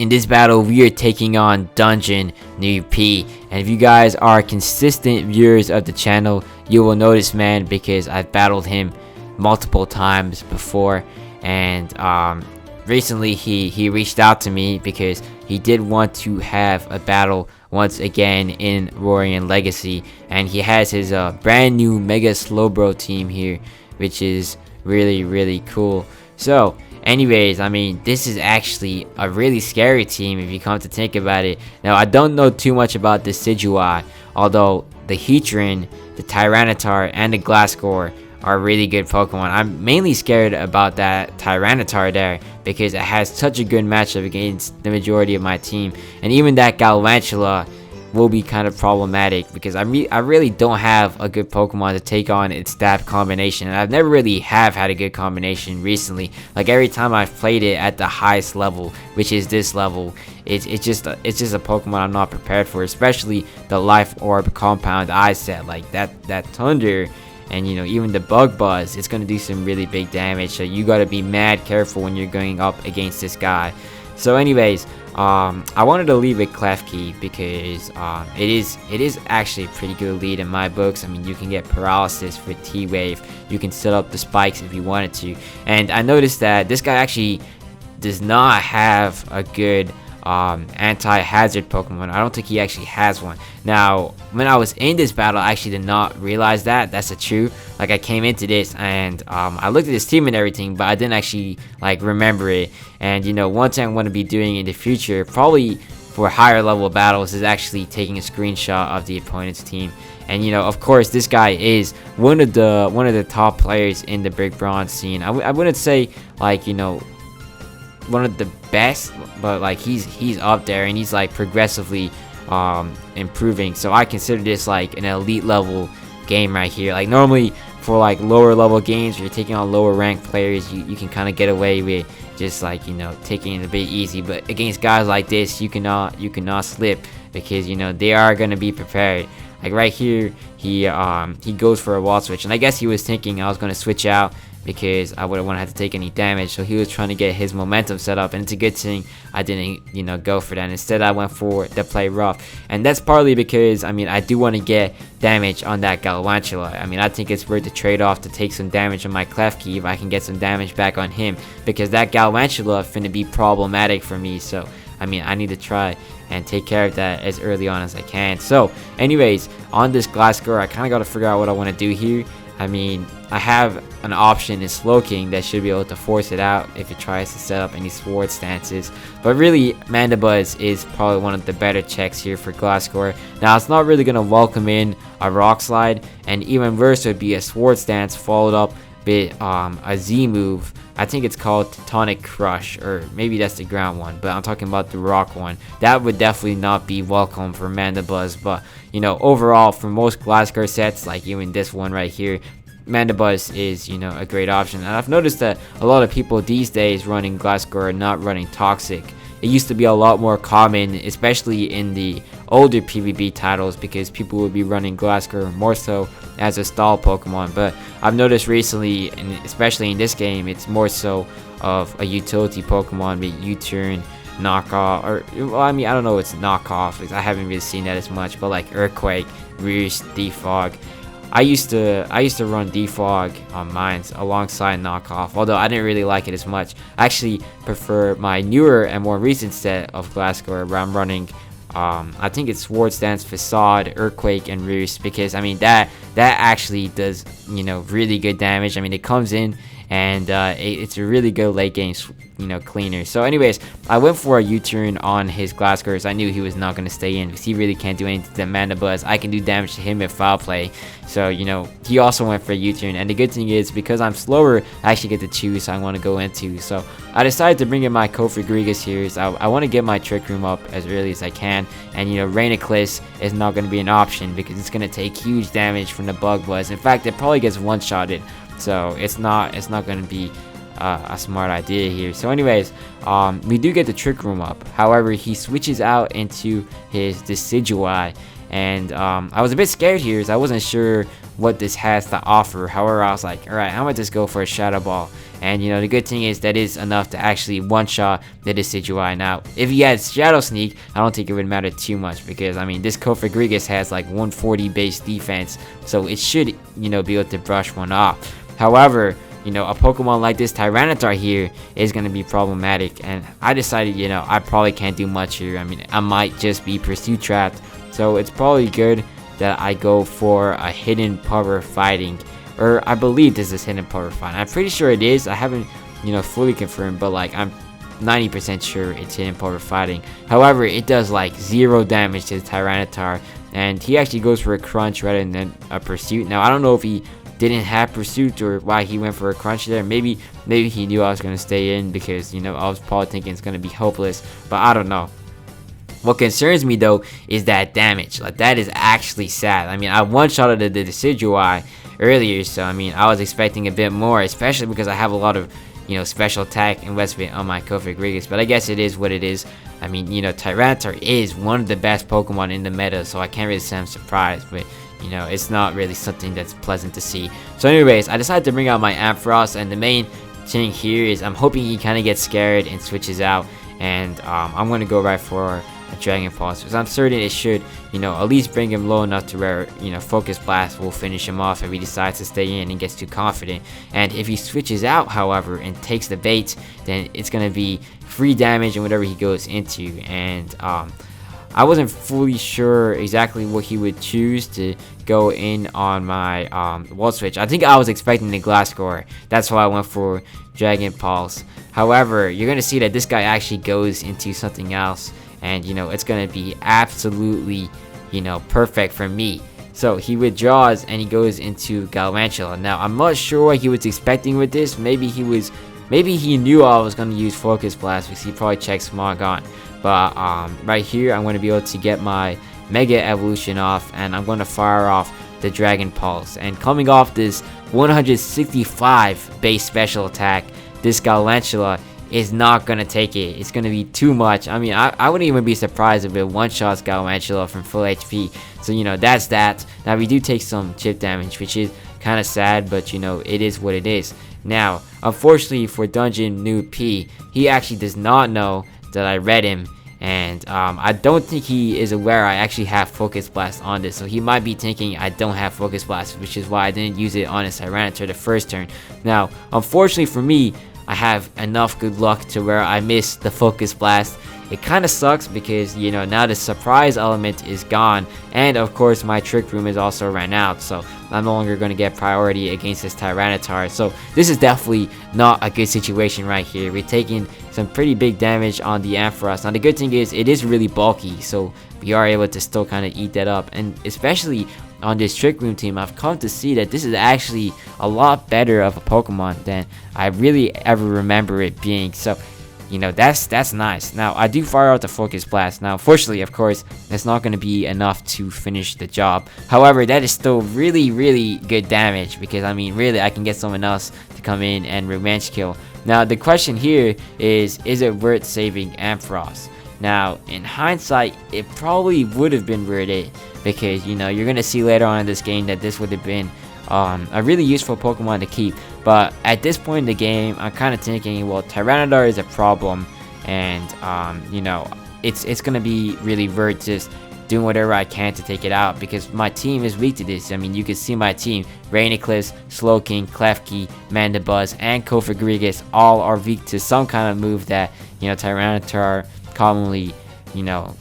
In this battle, we are taking on DungeonnoobP, and if you guys are consistent viewers of the channel, you will notice, man, because I've battled him multiple times before, and recently he reached out to me because he did want to have a battle once again in Rorian Legacy, and he has his brand new Mega Slowbro team here, which is really cool. So anyways, I mean, this is actually a really scary team if you come to think about it. Now, I don't know too much about the Decidueye, although the Heatran, the Tyranitar, and the Glasgow are really good Pokemon. I'm mainly scared about that Tyranitar there because it has such a good matchup against the majority of my team, and even that Galvantula will be kind of problematic because I really don't have a good Pokemon to take on its stab combination, and I've never really have had a good combination recently. Like every time I've played it at the highest level, which is this level, it's just a Pokemon I'm not prepared for, especially the Life Orb compound I set, like that Thunder. And you know, even the Bug Buzz, it's gonna do some really big damage, so you gotta be mad careful when you're going up against this guy. So anyways, I wanted to leave a Klefki because it is actually a pretty good lead in my books. I mean, you can get paralysis for T-Wave, you can set up the spikes if you wanted to, and I noticed that this guy actually does not have a good anti-hazard Pokemon. I don't think he actually has one. Now, when I was in this battle, I actually did not realize that. That's the truth. Like, I came into this and I looked at his team and everything, but I didn't actually like remember it. And you know, one thing I'm going to be doing in the future, probably for higher level battles, is actually taking a screenshot of the opponent's team. And you know, of course, this guy is one of the top players in the Big Bronze scene. I wouldn't say like, you know, one of the best, but like he's up there, and he's like progressively improving. So I consider this like an elite level game right here. Like normally for like lower level games where you're taking on lower ranked players, you can kind of get away with just like, you know, taking it a bit easy, but against guys like this, you cannot slip, because you know they are going to be prepared. Like right here, he goes for a wall switch, and I guess he was thinking I was going to switch out because I wouldn't want to have to take any damage, so he was trying to get his momentum set up, and it's a good thing I didn't, you know, go for that. Instead, I went for the play rough, and that's partly because, I mean, I do want to get damage on that Galvantula. I mean, I think it's worth the trade-off to take some damage on my Klefki if I can get some damage back on him, because that Galvantula is finna be problematic for me. So I mean, I need to try and take care of that as early on as I can. So anyways, on this Glasgow, I kind of got to figure out what I want to do here. I mean, I have an option in Slowking that should be able to force it out if it tries to set up any sword stances. But really, Mandibuzz is probably one of the better checks here for Glasgow. Now, it's not really going to welcome in a Rock Slide, and even worse would be a sword stance followed up with a Z move. I think it's called Tectonic Crush, or maybe that's the ground one, but I'm talking about the rock one. That would definitely not be welcome for Mandibuzz, but you know, overall for most Glasgow sets, like even this one right here, Mandibuzz is, you know, a great option. And I've noticed that a lot of people these days running Glasgow are not running Toxic. It used to be a lot more common, especially in the older PvP titles, because people would be running Glasgow more so as a stall Pokemon. But I've noticed recently, and especially in this game, it's more so of a utility Pokemon with U-turn, knockoff, or well, I mean, I don't know, it's knockoff, because I haven't really seen that as much, but like Earthquake, Roost, Defog. I used to run Defog on mines alongside knockoff, although I didn't really like it as much. I actually prefer my newer and more recent set of Glasgow where I'm running I think it's Sword Stance, Facade, Earthquake, and Roost, because I mean that actually does, you know, really good damage. I mean, it comes in and it's a really good late game, you know, cleaner. So anyways, I went for a U-turn on his Glasgow. I knew he was not going to stay in because he really can't do anything to Mandibuzz. I can do damage to him with Foul Play. So, you know, he also went for a U-turn, and the good thing is, because I'm slower, I actually get to choose so I want to go into. So I decided to bring in my Kofagrigus here. So I want to get my Trick Room up as early as I can, and you know, Rain Eclipse is not going to be an option because it's going to take huge damage from the Bug Buzz. In fact, it probably gets one-shotted, so it's not going to be a smart idea here. So anyways, we do get the Trick Room up. However, he switches out into his Decidueye, and I was a bit scared here as I wasn't sure what this has to offer. However, I was like, alright, I'm gonna just go for a Shadow Ball. And the good thing is that is enough to actually one-shot the Decidueye. Now, if he had Shadow Sneak, I don't think it would matter too much, because this Cofagrigus has like 140 base defense, so it should be able to brush one off. However, a Pokemon like this Tyranitar here is going to be problematic, and I decided, I probably can't do much here. I might just be pursuit trapped, so it's probably good that I go for a hidden power fighting, or I believe this is hidden power fighting. I'm pretty sure it is. I haven't, fully confirmed, but like I'm 90% sure it's hidden power fighting. However, it does like 0 damage to the Tyranitar, and he actually goes for a crunch rather than a pursuit. Now, I don't know if he didn't have pursuit or why he went for a crunch there. Maybe he knew I was going to stay in, because I was probably thinking it's going to be hopeless, but I don't know. What concerns me though is that damage. Like, that is actually sad. I one-shotted the Decidueye earlier, so I was expecting a bit more, especially because I have a lot of special attack investment on my Cofagrigus, but I guess it is what it is. Tyranitar is one of the best Pokemon in the meta, so I can't really say I'm surprised, but it's not really something that's pleasant to see. So anyways, I decided to bring out my Ampharos, and the main thing here is I'm hoping he kind of gets scared and switches out, and I'm going to go right for a Dragon Pulse, because I'm certain it should at least bring him low enough to where Focus Blast will finish him off if he decides to stay in and gets too confident. And if he switches out, however, and takes the bait, then it's going to be free damage and whatever he goes into. And I wasn't fully sure exactly what he would choose to go in on my Volt Switch. I think I was expecting the Glass Core. That's why I went for Dragon Pulse. However, you're going to see that this guy actually goes into something else, and it's going to be absolutely perfect for me. So he withdraws and he goes into Galvantula. Now, I'm not sure what he was expecting with this. Maybe he knew I was going to use Focus Blast, because he probably checked Smog on. But right here, I'm going to be able to get my Mega Evolution off, and I'm going to fire off the Dragon Pulse. And coming off this 165 base special attack, this Galvantula is not going to take it. It's going to be too much. I wouldn't even be surprised if it one-shots Galvantula from full HP. So, that's that. Now, we do take some chip damage, which is kind of sad, but, it is what it is. Now, unfortunately for DungeonnoobP, he actually does not know that I read him, and I don't think he is aware I actually have Focus Blast on this, so he might be thinking I don't have Focus Blast, which is why I didn't use it on his Tyranitar the first turn. Now, unfortunately for me, I have enough good luck to where I missed the Focus Blast. It kind of sucks because, now the surprise element is gone, and of course my Trick Room is also ran out, so I'm no longer going to get priority against this Tyranitar. So this is definitely not a good situation right here. We're taking some pretty big damage on the Ampharos. Now the good thing is it is really bulky, so we are able to still kind of eat that up, and especially on this Trick Room team, I've come to see that this is actually a lot better of a Pokemon than I really ever remember it being. So that's nice. Now, I do fire out the Focus Blast. Now, unfortunately, of course, that's not going to be enough to finish the job. However, that is still really, really good damage, because, really, I can get someone else to come in and revenge kill. Now, the question here is it worth saving Ampharos? Now, in hindsight, it probably would have been worth it, because, you're going to see later on in this game that this would have been a really useful Pokemon to keep. But at this point in the game, I'm kind of thinking, well, Tyranitar is a problem, and it's gonna be really worth just doing whatever I can to take it out, because my team is weak to this. You can see my team: Rain Eclipse, Slowking, Klefki, Mandibuzz, and Cofagrigus all are weak to some kind of move that Tyranitar commonly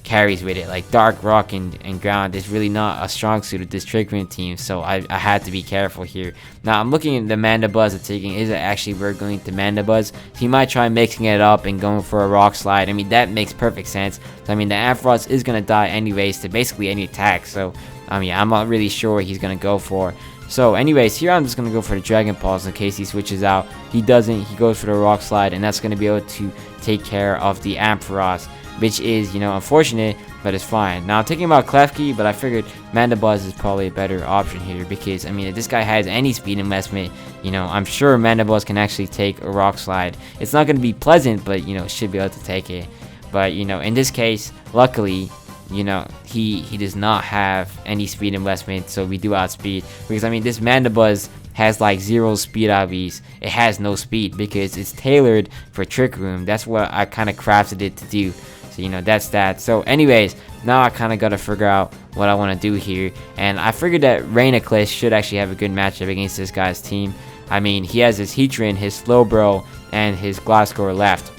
carries with it. Like Dark Rock and Ground is really not a strong suit of this Trick Room team, so I had to be careful here. Now I'm looking at the Mandibuzz and thinking, is it actually worth going to Mandibuzz? He might try mixing it up and going for a Rock Slide. that makes perfect sense. So, the Ampharos is gonna die anyways to basically any attack, so I'm not really sure what he's gonna go for. So anyways, here I'm just going to go for the Dragon Pulse in case he switches out. He doesn't, he goes for the Rock Slide, and that's going to be able to take care of the Ampharos, which is, unfortunate, but it's fine. Now, I'm thinking about Klefki, but I figured Mandibuzz is probably a better option here, because, if this guy has any speed investment, I'm sure Mandibuzz can actually take a Rock Slide. It's not going to be pleasant, but, should be able to take it. But, in this case, luckily, you know, he does not have any speed investment, so we do outspeed. Because I mean, this Mandibuzz has like 0 speed obvies. It has no speed because it's tailored for Trick Room. That's what I kind of crafted it to do. So you know, that's that. So anyways, now I kind of got to figure out what I want to do here, and I figured that Rainiclus should actually have a good matchup against this guy's team. I mean, he has his Heatran, his Slowbro, and his Glasgow left.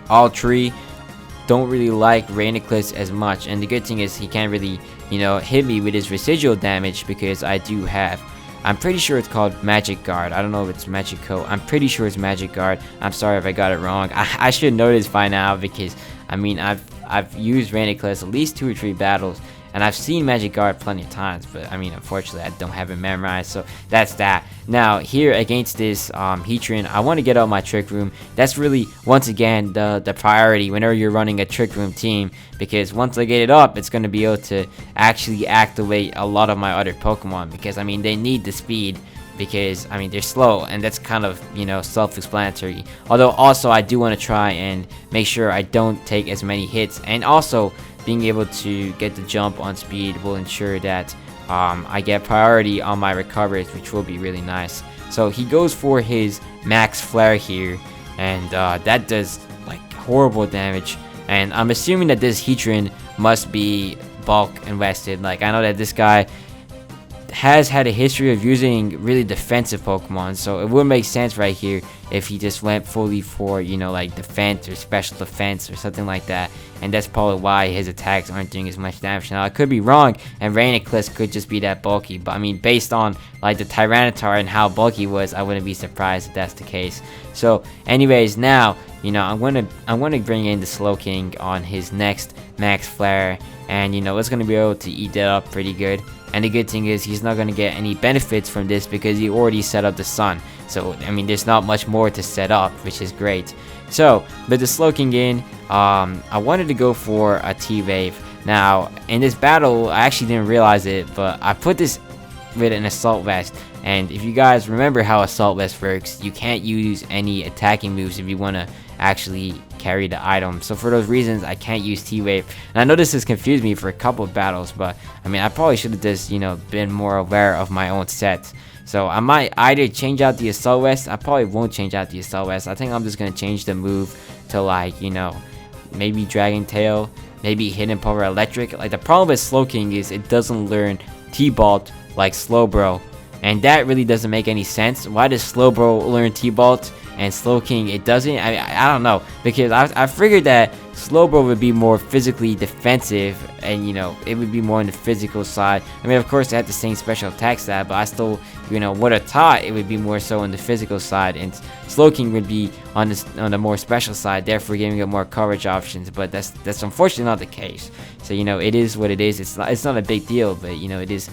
All three don't really like Rainiclus as much, and the good thing is he can't really, you know, hit me with his residual damage because I do have, I'm pretty sure it's called Magic Guard. I don't know if it's Magico. I'm pretty sure it's Magic Guard. I'm sorry if I got it wrong. I should know this by now because I mean I've used Rainiclus at least 2 or 3 battles, and I've seen Magic Guard plenty of times, but I mean, unfortunately, I don't have it memorized, so that's that. Now, here against this Heatran, I want to get out my Trick Room. That's really, once again, the priority whenever you're running a Trick Room team, because once I get it up, it's going to be able to actually activate a lot of my other Pokemon, because, I mean, they need the speed, because, I mean, they're slow, and that's kind of, you know, self-explanatory. Although, also, I do want to try and make sure I don't take as many hits, and also, being able to get the jump on speed will ensure that I get priority on my recovers, which will be really nice. So he goes for his max flare here, and that does like horrible damage. And I'm assuming that this Heatran must be bulk invested. Like, I know that this guy has had a history of using really defensive Pokemon, so it would make sense right here if he just went fully for, you know, like defense or special defense or something like that, and that's probably why his attacks aren't doing as much damage. Now, I could be wrong, and Rainiclus could just be that bulky, but I mean, based on like the Tyranitar and how bulky he was, I wouldn't be surprised if that's the case. So anyways, now, you know, I'm gonna bring in the Slowking on his next max flare, and you know, it's gonna be able to eat that up pretty good. And the good thing is he's not going to get any benefits from this because he already set up the sun. So, I mean, there's not much more to set up, which is great. So, with the Slowking in, I wanted to go for a T-Wave. Now, in this battle, I actually didn't realize it, but I put this with an Assault Vest. And if you guys remember how Assault Vest works, you can't use any attacking moves if you want to actually carry the item. So for those reasons, I can't use T-Wave. And I know this has confused me for a couple of battles, but I mean, I probably should have just, you know, been more aware of my own sets. So I might either change out the Assault Vest. I probably won't change out the Assault Vest. I think I'm just going to change the move to, like, you know, maybe Dragon Tail, maybe Hidden Power Electric. Like, the problem with Slowking is it doesn't learn T-Bolt like Slowbro. And that really doesn't make any sense. Why does Slowbro learn T-Bolt and Slowking it doesn't? I don't know, because I figured that Slowbro would be more physically defensive, and you know, it would be more on the physical side. I mean, of course, they have the same special attack stat, but I still, you know, would have thought it would be more so on the physical side, and Slowking would be on the more special side, therefore giving it more coverage options. But that's unfortunately not the case. So you know, it is what it is. It's not a big deal, but you know, it is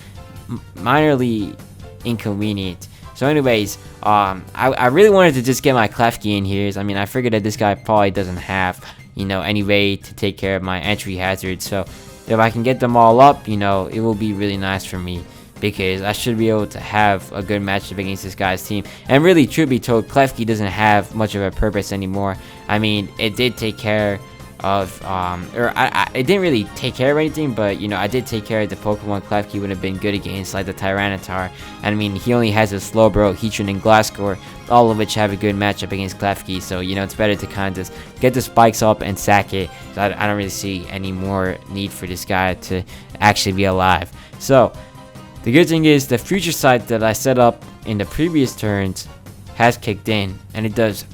minorly inconvenient. So anyways, I really wanted to just get my Klefki in here. I mean, I figured that this guy probably doesn't have, you know, any way to take care of my entry hazards. So if I can get them all up, you know, it will be really nice for me, because I should be able to have a good matchup against this guy's team. And really, truth be told, Klefki doesn't have much of a purpose anymore. I mean, it did take care of, it didn't really take care of anything, but you know, I did take care of the Pokemon Klefki would have been good against, like the Tyranitar. And I mean, he only has a Slowbro, Heatran, and Glasgow, all of which have a good matchup against Klefki. So you know, it's better to kind of just get the spikes up and sack it. So I don't really see any more need for this guy to actually be alive. So the good thing is the future sight that I set up in the previous turns has kicked in, and it does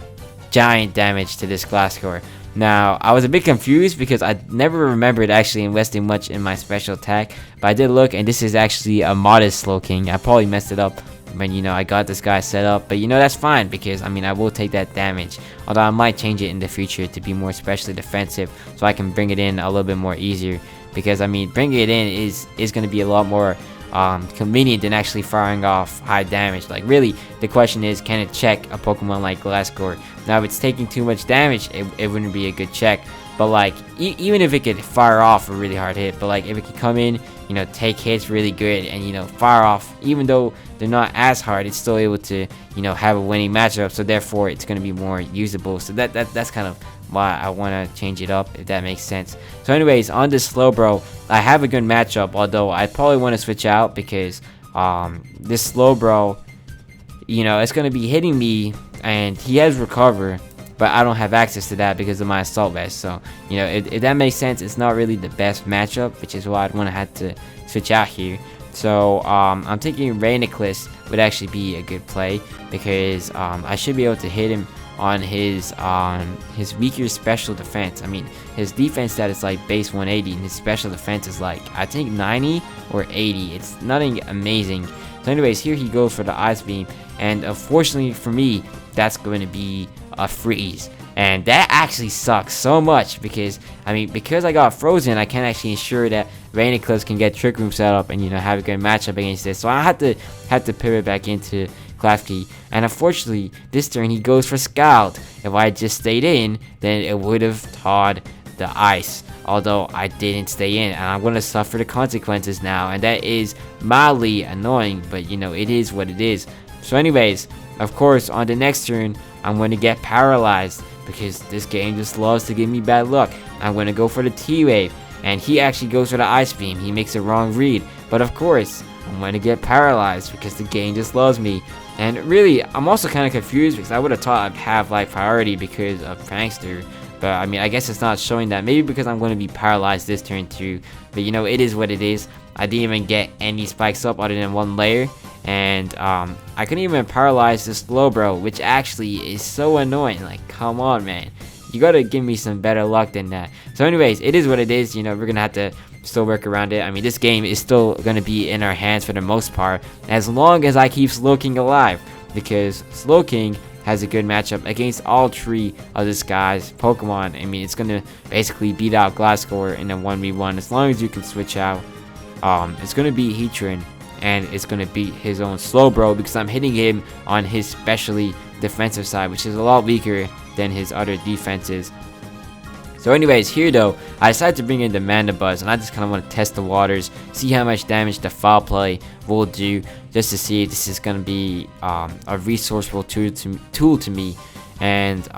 giant damage to this Glasgow. Now, I was a bit confused because I never remembered actually investing much in my special attack, but I did look, and this is actually a modest Slowking. I probably messed it up when, you know, I got this guy set up, but you know, that's fine, because I mean, I will take that damage, although I might change it in the future to be more specially defensive so I can bring it in a little bit more easier, because I mean, bringing it in is going to be a lot more convenient than actually firing off high damage. Like, really, the question is, can it check a Pokemon like Glasgow? Now, if it's taking too much damage, it wouldn't be a good check. But like, even if it could fire off a really hard hit, but like, if it could come in, you know, take hits really good, and you know, fire off, even though they're not as hard, it's still able to, you know, have a winning matchup. So therefore, it's going to be more usable. So that's kind of why I want to change it up, if that makes sense. So anyways, on this slowbro, I have a good matchup, although I probably want to switch out because this slowbro, you know, it's going to be hitting me, and he has recover, but I don't have access to that because of my assault vest. So, you know, if that makes sense, it's not really the best matchup, which is why I'd want to have to switch out here. So I'm thinking Rainiclus would actually be a good play because I should be able to hit him on his weaker special defense. I mean, his defense stat is like base 180, and his special defense is like, I think 90 or 80. It's nothing amazing. So anyways, here he goes for the Ice Beam, and unfortunately for me, that's going to be a freeze. And that actually sucks so much because, I mean, because I got frozen, I can't actually ensure that Rainiclus can get Trick Room set up and, you know, have a good matchup against this. So I had to pivot back into Klefki, and unfortunately this turn he goes for Scald. If I had just stayed in, then it would have thawed the ice, although I didn't stay in, and I'm gonna suffer the consequences now, and that is mildly annoying, but you know, it is what it is. So anyways, of course, on the next turn I'm going to get paralyzed because this game just loves to give me bad luck. I'm going to go for the T-Wave, and he actually goes for the Ice Beam. He makes a wrong read, but of course I'm going to get paralyzed because the game just loves me. And really, I'm also kind of confused because I would have thought I'd have like priority because of Prankster, but I mean, I guess it's not showing that. Maybe because I'm going to be paralyzed this turn too, but you know, it is what it is. I didn't even get any spikes up other than one layer, and I couldn't even paralyze this slowbro, which actually is so annoying. Like, come on, man, you gotta give me some better luck than that. So anyways, it is what it is. You know, we're gonna have to still work around it. I mean, this game is still gonna be in our hands for the most part, as long as I keep Slowking alive, because Slowking has a good matchup against all three of this guy's Pokemon. I mean, it's gonna basically beat out Glasgow in a 1v1 as long as you can switch out. It's gonna beat Heatran, and it's gonna beat his own Slowbro because I'm hitting him on his specially defensive side, which is a lot weaker than his other defenses. So anyways, here though, I decided to bring in the Mandibuzz, and I just kind of want to test the waters, see how much damage the Foul Play will do, just to see if this is going to be a resourceful tool to me. And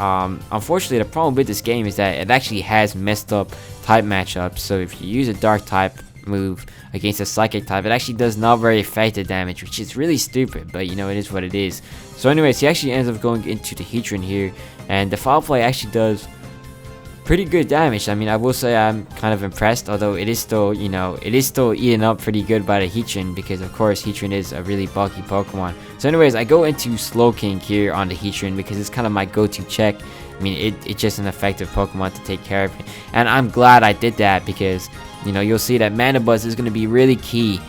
unfortunately, the problem with this game is that it actually has messed up type matchups. So if you use a Dark type move against a Psychic type, it actually does not very effective damage, which is really stupid, but you know, it is what it is. So anyways, he actually ends up going into the Heatran here, and the Foul Play actually does pretty good damage. I mean, I will say I'm kind of impressed, although it is still, you know, it is still eaten up pretty good by the Heatran, because of course Heatran is a really bulky Pokemon. So anyways, I go into Slowking here on the Heatran because it's kind of my go-to check. I mean, it's just an effective Pokemon to take care of it, and I'm glad I did that because, you know, you'll see that Mandibuzz is going to be really key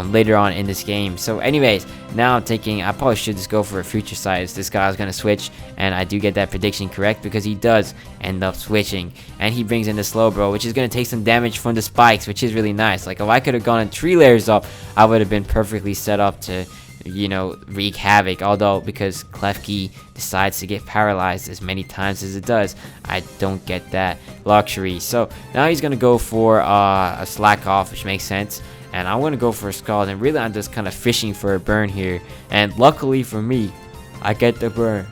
later on in this game. So anyways, now I'm thinking I probably should just go for a Future Sight. This guy's gonna switch, and I do get that prediction correct because he does end up switching, and he brings in the Slowbro, which is gonna take some damage from the spikes, which is really nice. Like, if I could have gone 3 layers up, I would have been perfectly set up to, you know, wreak havoc. Although because Klefki decides to get paralyzed as many times as it does, I don't get that luxury. So now he's gonna go for a Slack Off, which makes sense, and I want to go for a Scald, and really I'm just kind of fishing for a burn here, and luckily for me, I get the burn.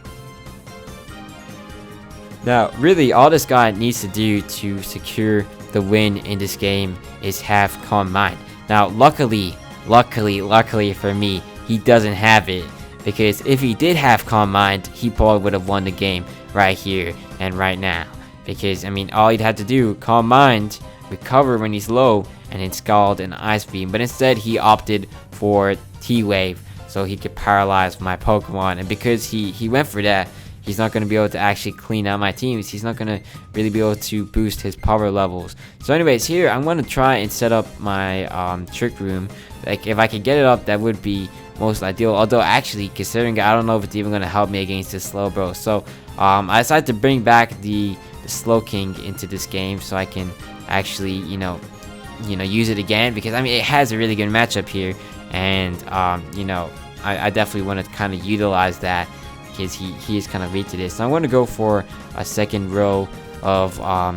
Now really all this guy needs to do to secure the win in this game is have Calm Mind. Now luckily for me, he doesn't have it, because if he did have Calm Mind, he probably would have won the game right here and right now, because I mean, all he'd have to do, Calm Mind, recover when he's low, and then Scald and Ice Beam, but instead he opted for T-Wave so he could paralyze my Pokemon. And because he went for that, he's not going to be able to actually clean out my teams. He's not going to really be able to boost his power levels. So anyways, here I'm going to try and set up my Trick Room. Like, if I could get it up, that would be most ideal, although actually considering I don't know if it's even going to help me against this Slowbro. So I decided to bring back the Slowking into this game so I can actually, you know, use it again, because I mean, it has a really good matchup here, and you know, I definitely want to kind of utilize that because he is kind of weak to this. So I'm going to go for a second row of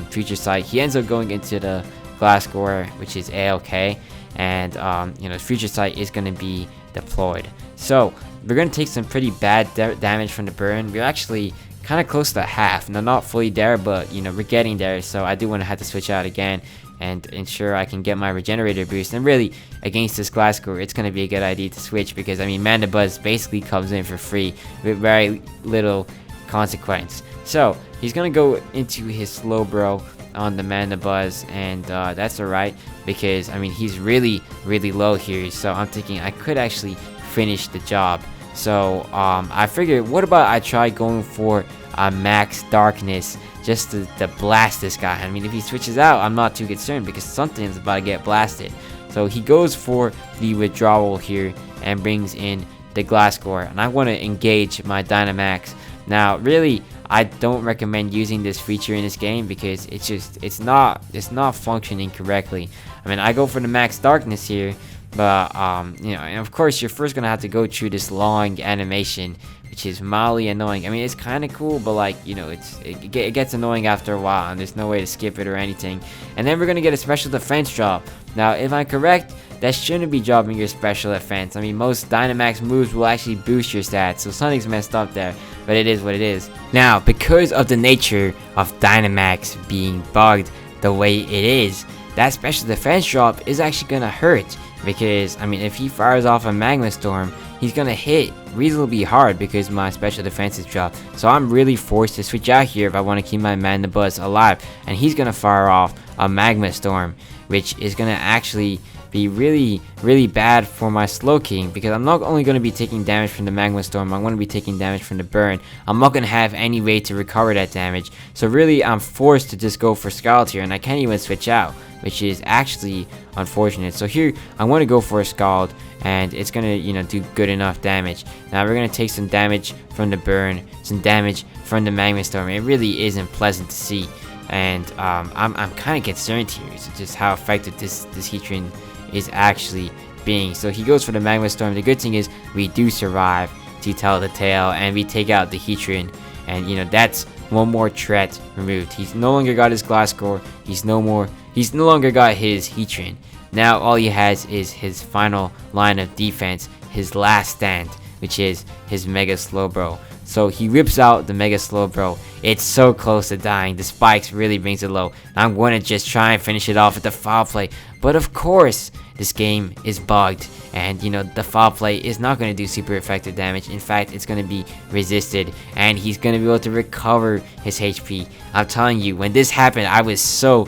Future Sight. He ends up going into the Glasgow, which is ALK, and you know, Future Sight is going to be deployed. So we're going to take some pretty bad damage from the burn. We're actually kind of close to half. Now, not fully there, but you know, we're getting there. So I do want to have to switch out again and ensure I can get my regenerator boost. And really, against this Glasgow, it's going to be a good idea to switch, because I mean, Mana Buzz basically comes in for free with very little consequence. So he's going to go into his slowbro on the Mana Buzz, and that's alright, because I mean, he's really low here. So I'm thinking I could actually finish the job. So I figured, what about I try going for a max darkness just to blast this guy. I mean, if he switches out, I'm not too concerned, because something's about to get blasted. So he goes for the withdrawal here and brings in the Glasgow, and I want to engage my Dynamax. Now really, I don't recommend using this feature in this game, because it's not functioning correctly. I mean, I go for the max darkness here, but you know, and of course you're first gonna have to go through this long animation, which is mildly annoying. I mean, it's kind of cool, but like, you know, it gets annoying after a while, and there's no way to skip it or anything. And then we're gonna get a special defense drop. Now, if I'm correct, that shouldn't be dropping your special defense. I mean, most Dynamax moves will actually boost your stats, so something's messed up there, but it is what it is. Now, because of the nature of Dynamax being bugged the way it is, that special defense drop is actually gonna hurt, because I mean, if he fires off a Magma Storm, he's gonna hit reasonably hard because my special defense is dropped. So I'm really forced to switch out here if I want to keep my Mana Buzz alive, and he's gonna fire off a Magma Storm, which is gonna actually be really bad for my Slowking, because I'm not only going to be taking damage from the Magma Storm, I'm going to be taking damage from the burn. I'm not going to have any way to recover that damage, so really I'm forced to just go for Scald here, and I can't even switch out, which is actually unfortunate. So here I want to go for a Scald, and it's going to, you know, do good enough damage. Now we're going to take some damage from the burn, some damage from the Magma Storm. It really isn't pleasant to see, and I'm kind of concerned here, so just how effective this Heatran is actually being. So he goes for the Magma Storm. The good thing is we do survive to tell the tale, and we take out the Heatran, and you know, that's one more threat removed. He's no longer got his Glasgow, he's no longer got his Heatran. Now all he has is his final line of defense, his last stand, which is his Mega Slowbro. So he rips out the Mega Slowbro. It's so close to dying. The spikes really brings it low. I'm going to just try and finish it off with the foul play. But of course, this game is bugged, and you know, the foul play is not going to do super effective damage. In fact, it's going to be resisted, and he's going to be able to recover his HP. I'm telling you, when this happened, I was so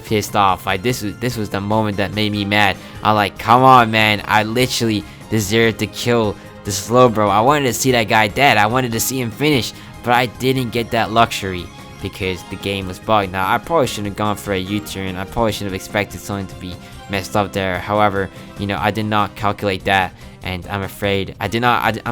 pissed off. Like, this was the moment that made me mad. I'm like, come on, man, I literally deserve to kill the Slowbro. I wanted to see that guy dead. I wanted to see him finish, but I didn't get that luxury because the game was bugged. Now, I probably shouldn't have gone for a U-turn. I probably should have expected something to be messed up there. However, you know, I did not calculate that, and I'm afraid I'm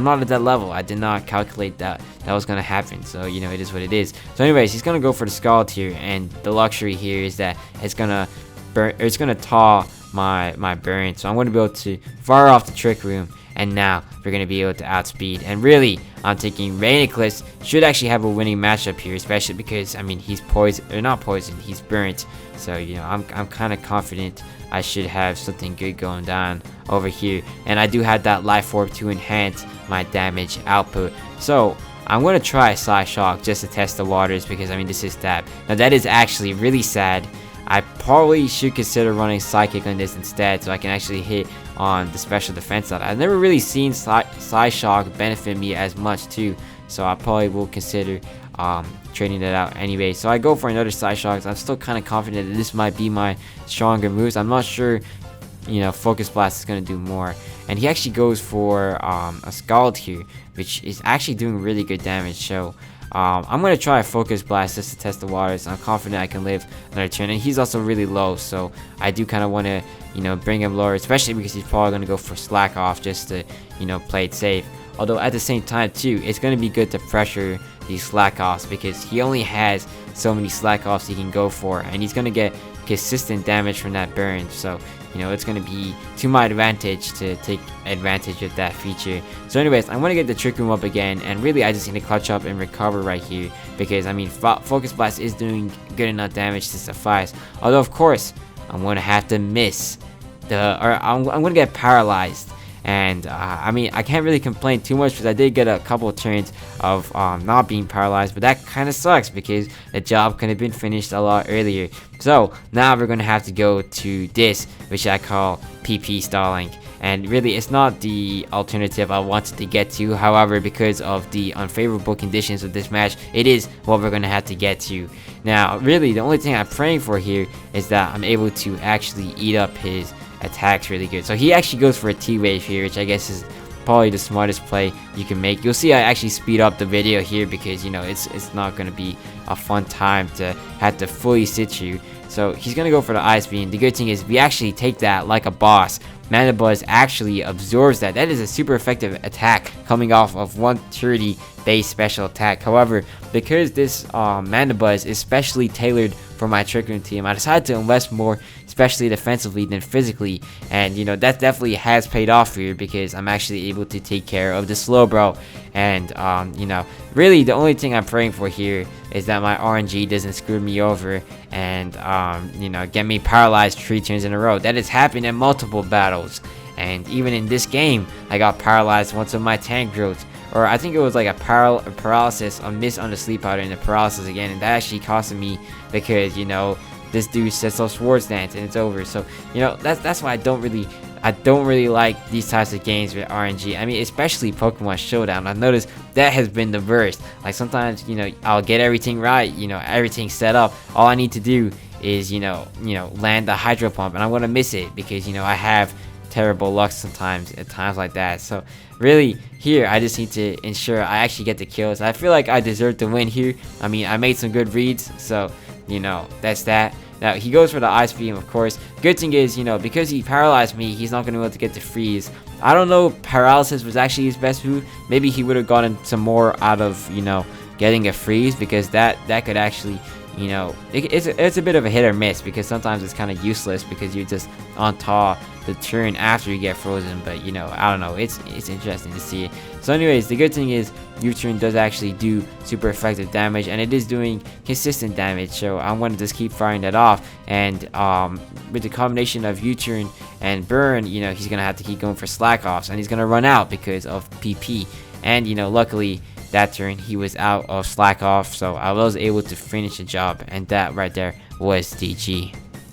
not at that level. I did not calculate that was gonna happen. So you know, it is what it is. So anyways, he's gonna go for the Scald here, and the luxury here is that it's gonna burn, or it's gonna thaw my burn. So I'm gonna be able to fire off the Trick Room, and now we're going to be able to outspeed. And really, I'm thinking Rain Eclipse should actually have a winning matchup here, especially because, I mean, he's poisoned, or not poisoned, he's burnt. So, you know, I'm kind of confident I should have something good going down over here. And I do have that Life Orb to enhance my damage output. So, I'm going to try Psyshock just to test the waters, because, I mean, this is stab. Now, that is actually really sad. I probably should consider running Psychic on this instead, so I can actually hit on the special defense side. I've never really seen Psyshock benefit me as much too, so I probably will consider trading that out anyway. So I go for another Psyshock. I'm still kind of confident that this might be my stronger moves. I'm not sure, you know, Focus Blast is going to do more. And he actually goes for a Scald here, which is actually doing really good damage. So I'm going to try a Focus Blast just to test the waters. I'm confident I can live another turn. And he's also really low, so I do kind of want to, you know, bring him lower, especially because he's probably going to go for Slack Off just to, you know, play it safe. Although at the same time too, it's going to be good to pressure these Slack Offs, because he only has so many Slack Offs he can go for, and he's going to get consistent damage from that burn. So, you know, it's going to be to my advantage to take advantage of that feature. So anyways, I want to get the Trick Room up again, and really I just need to clutch up and recover right here, because I mean, Focus Blast is doing good enough damage to suffice. Although of course I'm going to have to miss I'm going to get paralyzed, And I mean, I can't really complain too much because I did get a couple of turns of not being paralyzed, but that kind of sucks because the job could have been finished a lot earlier. So now we're gonna have to go to this, which I call PP stalling. And really, it's not the alternative I wanted to get to. However, because of the unfavorable conditions of this match, it is what we're gonna have to get to. Now, really, the only thing I'm praying for here is that I'm able to actually eat up his attacks really good. So he actually goes for a T-wave here, which I guess is probably the smartest play you can make. You'll see I actually speed up the video here because, you know, it's not gonna be a fun time to have to fully sit you. So he's gonna go for the Ice Beam. The good thing is we actually take that like a boss. Mana Buzz actually absorbs that. That is a super effective attack coming off of 130 base special attack. However, because this Mana Buzz is specially tailored for my Trick Room team, I decided to invest more, especially defensively than physically. And you know, that definitely has paid off here because I'm actually able to take care of the slowbro. And you know, really the only thing I'm praying for here is that my RNG doesn't screw me over and you know, get me paralyzed 3 turns in a row. That has happened in multiple battles, and even in this game I got paralyzed once with my tank growth, or I think it was like a paralysis, a miss on the sleep powder and a paralysis again, and that actually costed me because, you know, this dude sets off Swords Dance and it's over. So, you know, that's why I don't really like these types of games with RNG. I mean, especially Pokemon Showdown. I've noticed that has been the worst. Like sometimes, you know, I'll get everything right, you know, everything set up. All I need to do is, you know, land the Hydro Pump, and I'm gonna miss it because, you know, I have terrible luck sometimes at times like that. So really here I just need to ensure I actually get the kills. I feel like I deserve to win here. I mean, I made some good reads, so you know, that's that. Now he goes for the Ice Beam, of course. Good thing is, you know, because he paralyzed me, he's not gonna be able to get the freeze. I don't know if paralysis was actually his best move. Maybe he would have gotten some more out of, you know, getting a freeze, because that could actually, you know, it's a bit of a hit or miss, because sometimes it's kind of useless because you're just on top the turn after you get frozen. But you know, I don't know, it's interesting to see it. So anyways, the good thing is U-turn does actually do super effective damage, and it is doing consistent damage, so I'm going to just keep firing that off. And with the combination of U-turn and burn, you know, he's gonna have to keep going for slack offs, and he's gonna run out because of PP. And you know, luckily that turn he was out of slack off, so I was able to finish the job, and that right there was DG.